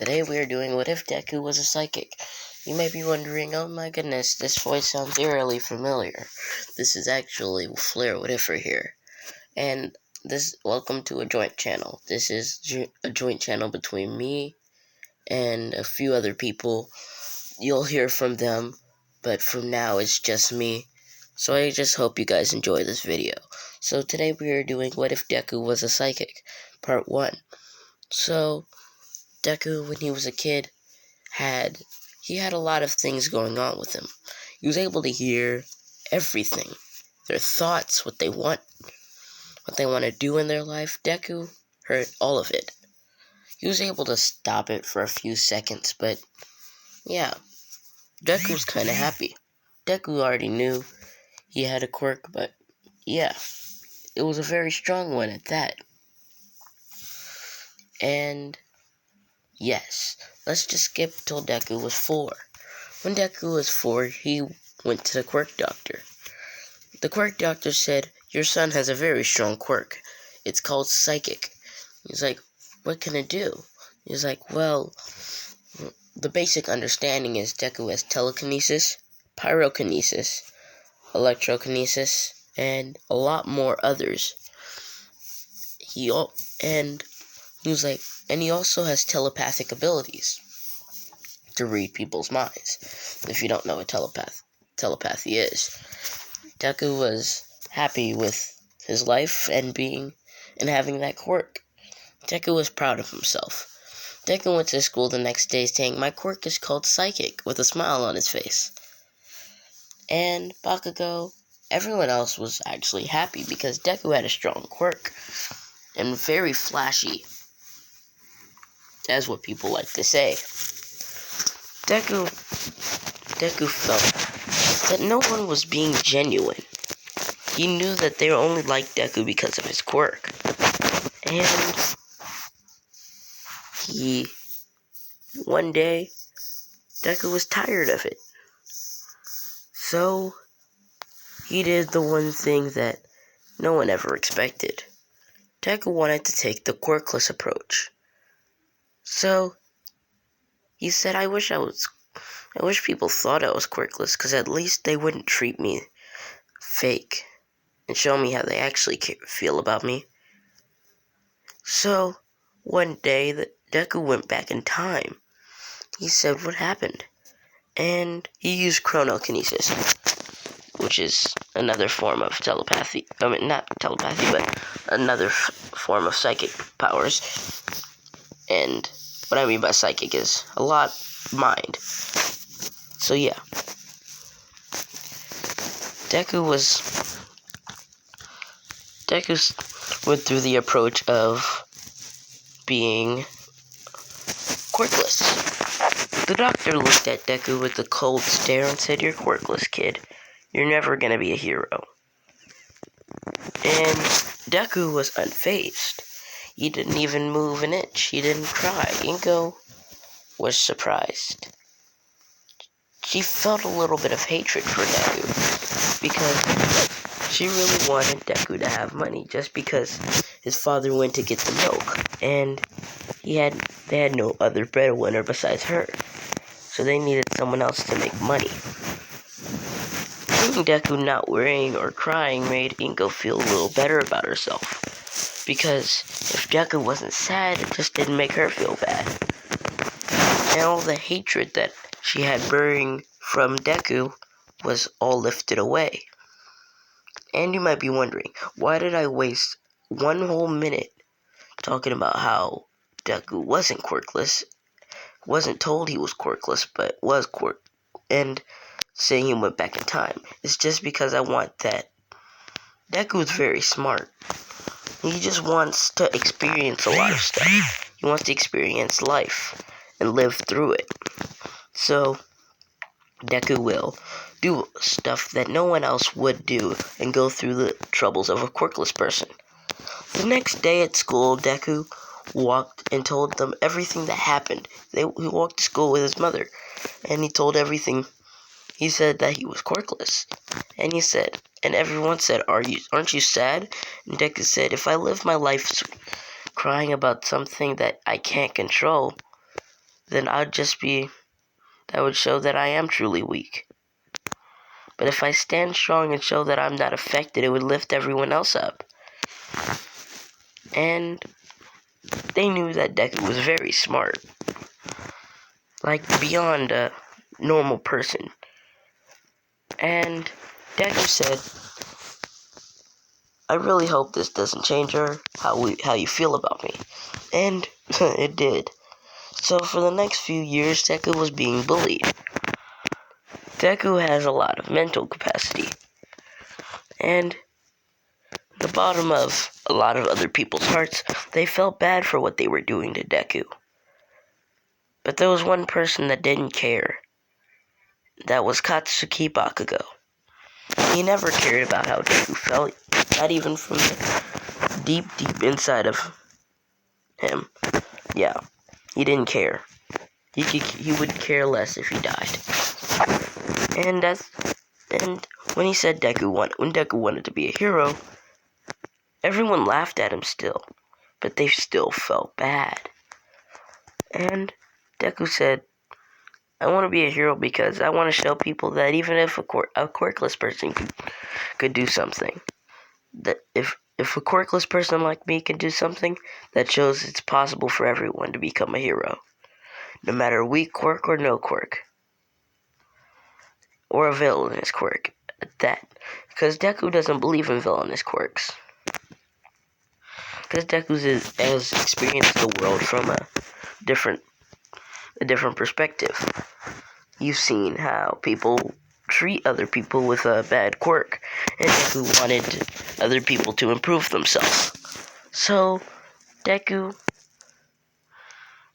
Today we are doing What If Deku Was a Psychic? You may be wondering, oh my goodness, this voice sounds eerily familiar. This is actually Flair What If here. And welcome to a joint channel. This is a joint channel between me and a few other people. You'll hear from them, but from now it's just me. So I just hope you guys enjoy this video. So today we are doing What If Deku Was a Psychic? Part 1. So Deku, when he was a kid, had a lot of things going on with him. He was able to hear everything, their thoughts, what they want to do in their life. Deku heard all of it. He was able to stop it for a few seconds, but yeah, Deku was kind of happy. Deku already knew he had a quirk, but yeah, it was a very strong one at that. And yes, let's just skip till Deku was 4. When Deku was 4, he went to the quirk doctor. The quirk doctor said, "Your son has a very strong quirk. It's called psychic." He's like, "What can it do?" He's like, "Well, the basic understanding is Deku has telekinesis, pyrokinesis, electrokinesis, and a lot more others." He also has telepathic abilities to read people's minds. If you don't know what telepathy is, Deku was happy with his life and having that quirk. Deku was proud of himself. Deku went to school the next day saying, "My quirk is called Psychic," with a smile on his face. And Bakugou, everyone else was actually happy because Deku had a strong quirk and very flashy. That's what people like to say. Deku felt that no one was being genuine. He knew that they only liked Deku because of his quirk. And one day, Deku was tired of it. So, he did the one thing that no one ever expected. Deku wanted to take the Quirkless approach. So, he said, I wish people thought I was quirkless, because at least they wouldn't treat me fake and show me how they actually feel about me. So, one day, Deku went back in time. He said, "What happened?" And he used chronokinesis, which is another form of telepathy. I mean, not telepathy, but another form of psychic powers. And what I mean by psychic is a lot mind. So yeah, Deku went through the approach of being quirkless. The doctor looked at Deku with a cold stare and said, "You're quirkless, kid. You're never gonna be a hero." And Deku was unfazed. He didn't even move an inch. He didn't cry. Inko was surprised. She felt a little bit of hatred for Deku because she really wanted Deku to have money just because his father went to get the milk and they had no other breadwinner besides her. So they needed someone else to make money. Seeing Deku not worrying or crying made Inko feel a little better about herself. Because if Deku wasn't sad, it just didn't make her feel bad. And all the hatred that she had burning from Deku was all lifted away. And you might be wondering, why did I waste one whole minute talking about how Deku wasn't quirkless, wasn't told he was quirkless, but was quirk, and saying he went back in time? It's just because I want that. Deku's very smart. He just wants to experience a lot of stuff. He wants to experience life and live through it. So, Deku will do stuff that no one else would do and go through the troubles of a quirkless person. The next day at school, Deku walked and told them everything that happened. He walked to school with his mother, and he told everything. He said that he was quirkless, and everyone said, "Aren't you sad?" And Deku said, "If I live my life crying about something that I can't control, then that would show that I am truly weak. But if I stand strong and show that I'm not affected, it would lift everyone else up. And they knew that Deku was very smart. Like, beyond a normal person. And Deku said, I really hope this doesn't change how you feel about me. And it did. So for the next few years, Deku was being bullied. Deku has a lot of mental capacity. And the bottom of a lot of other people's hearts, they felt bad for what they were doing to Deku. But there was one person that didn't care. That was Katsuki Bakugou. He never cared about how Deku felt, not even from the deep inside of him. Yeah, he didn't care. He would care less if he died. And when he said when Deku wanted to be a hero, everyone laughed at him still, but they still felt bad. And Deku said, I want to be a hero because I want to show people that even if a quirkless person could do something, that if a quirkless person like me can do something, that shows it's possible for everyone to become a hero. No matter weak quirk or no quirk. Or a villainous quirk at that. Because Deku doesn't believe in villainous quirks. Because Deku has experienced the world from a different perspective. You've seen how people treat other people with a bad quirk, and Deku wanted other people to improve themselves. So Deku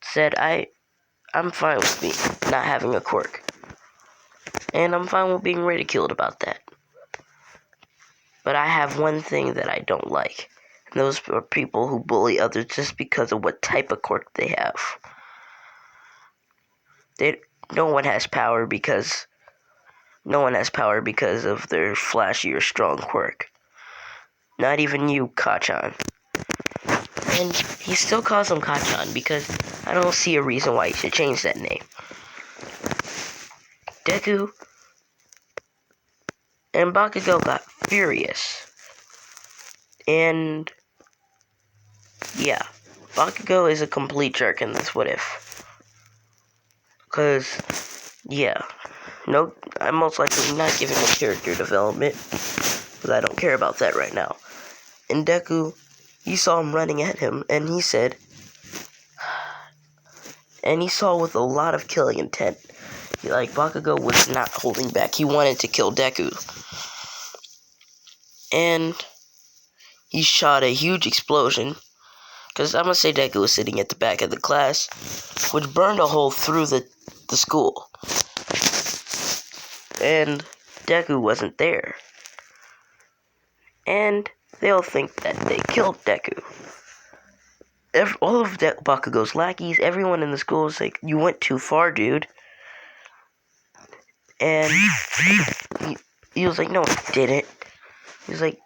said, I'm fine with me not having a quirk. And I'm fine with being ridiculed about that. But I have one thing that I don't like. And those are people who bully others just because of what type of quirk they have. No one has power because of their flashy or strong quirk. Not even you, Kachan. And he still calls him Kachan because I don't see a reason why he should change that name. Deku and Bakugou got furious. And yeah, Bakugou is a complete jerk in this what if. Because, yeah, no, I'm most likely not giving him character development. Because I don't care about that right now. And Deku, he saw him running at him, and he said, and he saw with a lot of killing intent. Like, Bakugou was not holding back. He wanted to kill Deku. And he shot a huge explosion. Because I'm going to say Deku was sitting at the back of the class, which burned a hole through the school. And Deku wasn't there. And they'll think that they killed Deku. All of Bakugou's lackeys, everyone in the school is like, you went too far, dude. And he was like, no, I didn't. He was like,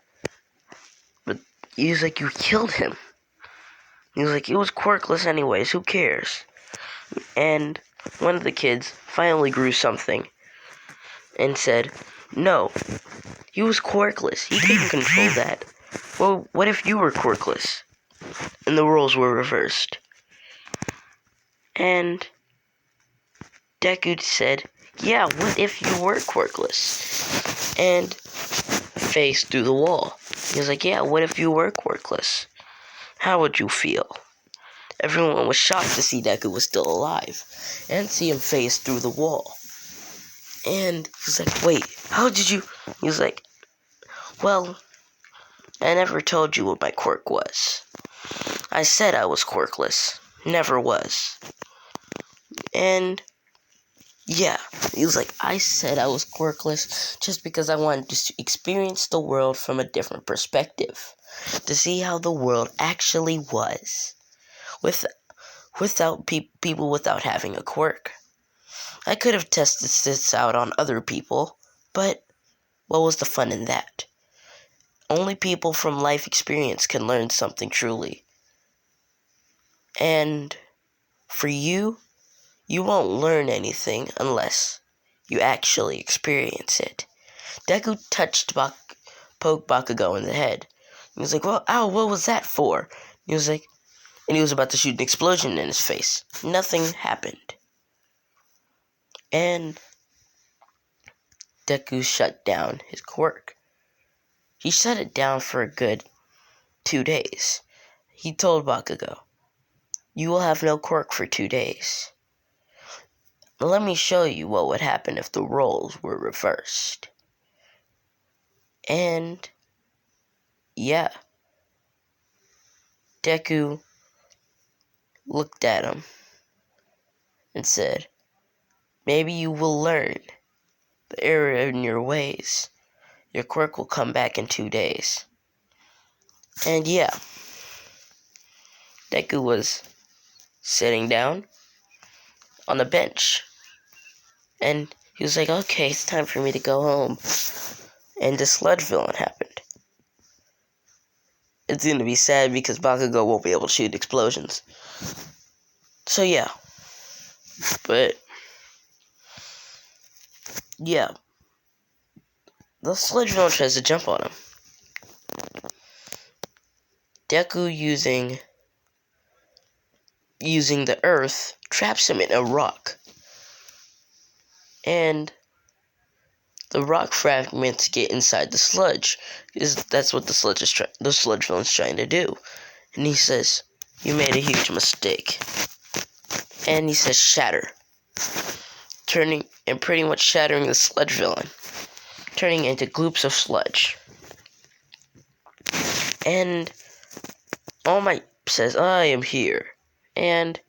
you killed him. He was like, it was quirkless anyways, who cares? And one of the kids finally grew something and said, no, he was quirkless. He couldn't control that. Well, what if you were quirkless? And the roles were reversed. And Deku said, yeah, what if you were quirkless? And faced through the wall. He was like, yeah, what if you were quirkless? How would you feel? Everyone was shocked to see Deku was still alive, and see him face through the wall. And he was like, wait, how did you... He was like, well, I never told you what my quirk was. I said I was quirkless. Never was. And... yeah, he was like, I said I was quirkless just because I wanted to experience the world from a different perspective. To see how the world actually was. Without people without having a quirk. I could have tested this out on other people, but what was the fun in that? Only people from life experience can learn something truly. And for you You won't learn anything unless you actually experience it. Deku poked Bakugou in the head. He was like, well, ow, what was that for? He was like, and he was about to shoot an explosion in his face. Nothing happened. And Deku shut down his quirk. He shut it down for a good 2 days. He told Bakugou, you will have no quirk for 2 days. Let me show you what would happen if the roles were reversed. And yeah, Deku looked at him and said, maybe you will learn the error in your ways. Your quirk will come back in 2 days. And yeah, Deku was sitting down on a bench. And he was like, okay, it's time for me to go home. And the Sludge Villain happened. It's going to be sad because Bakugou won't be able to shoot explosions. So yeah. But yeah. The Sludge Villain tries to jump on him. Deku using the earth traps him in a rock. And the rock fragments get inside the sludge. That's what the Sludge Villain's trying to do. And he says, you made a huge mistake. And he says, shatter. Pretty much shattering the Sludge Villain. Turning into gloops of sludge. And All Might says, I am here. And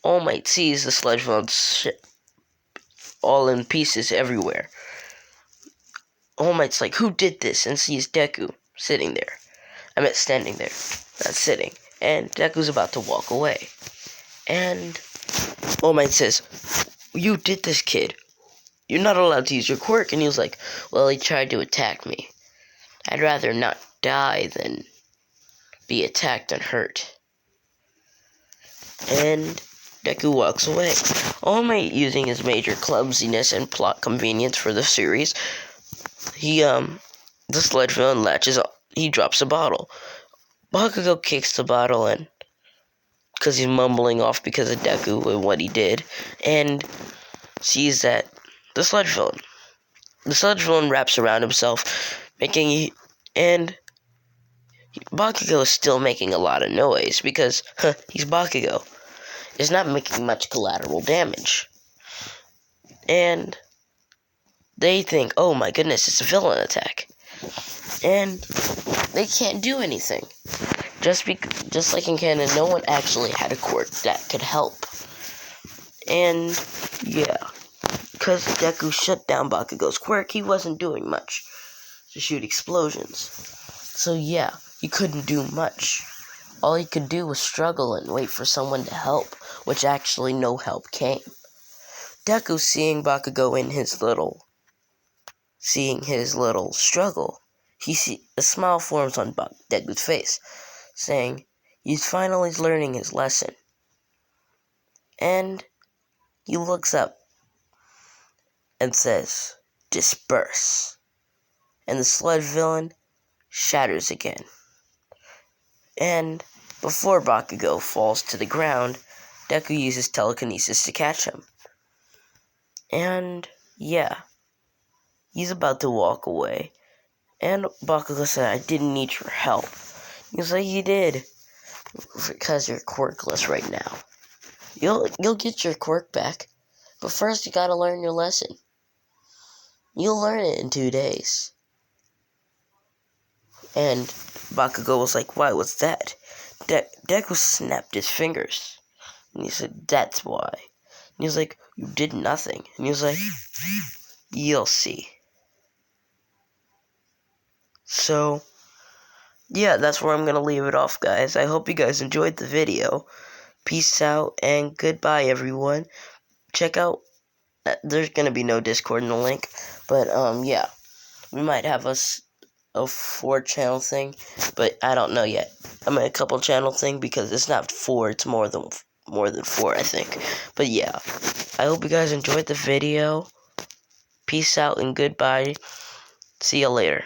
All Might sees the Sludge Villain all in pieces everywhere. All Might's like, who did this? And sees Deku standing there. Not sitting. And Deku's about to walk away. And All Might says, you did this, kid. You're not allowed to use your quirk. And he was like, well, he tried to attack me. I'd rather not die than be attacked and hurt. And Deku walks away. All Might, using his major clumsiness and plot convenience for the series, the Sludge Villain he drops a bottle. Bakugou kicks the bottle in, because he's mumbling off because of Deku and what he did, and sees that the Sludge Villain wraps around himself, and Bakugou is still making a lot of noise, because, he's Bakugou. He's not making much collateral damage. And they think, oh my goodness, it's a villain attack. And they can't do anything. Just like in canon, no one actually had a quirk that could help. And yeah, because Deku shut down Bakugou's quirk, he wasn't doing much to shoot explosions. So yeah, he couldn't do much. All he could do was struggle and wait for someone to help, which actually no help came. Deku, seeing Bakugou in his little struggle, a smile forms on Deku's face, saying he's finally learning his lesson. And he looks up and says, disperse. And the Sludge Villain shatters again. And before Bakugou falls to the ground, Deku uses telekinesis to catch him. And yeah, he's about to walk away. And Bakugou said, I didn't need your help. He was like, you did. Because you're quirkless right now. You'll get your quirk back. But first you gotta learn your lesson. You'll learn it in 2 days. And Bakugou was like, why was that? Deku snapped his fingers. And he said, that's why. And he was like, you did nothing. And he was like, you'll see. So, yeah, that's where I'm going to leave it off, guys. I hope you guys enjoyed the video. Peace out, and goodbye, everyone. Check out, there's going to be no Discord in the link, but, yeah. We might have a 4-channel thing, but I don't know yet. I mean, a couple channel thing, because it's not 4, it's more than more than 4, I think. But yeah, I hope you guys enjoyed the video. Peace out and goodbye. See you later.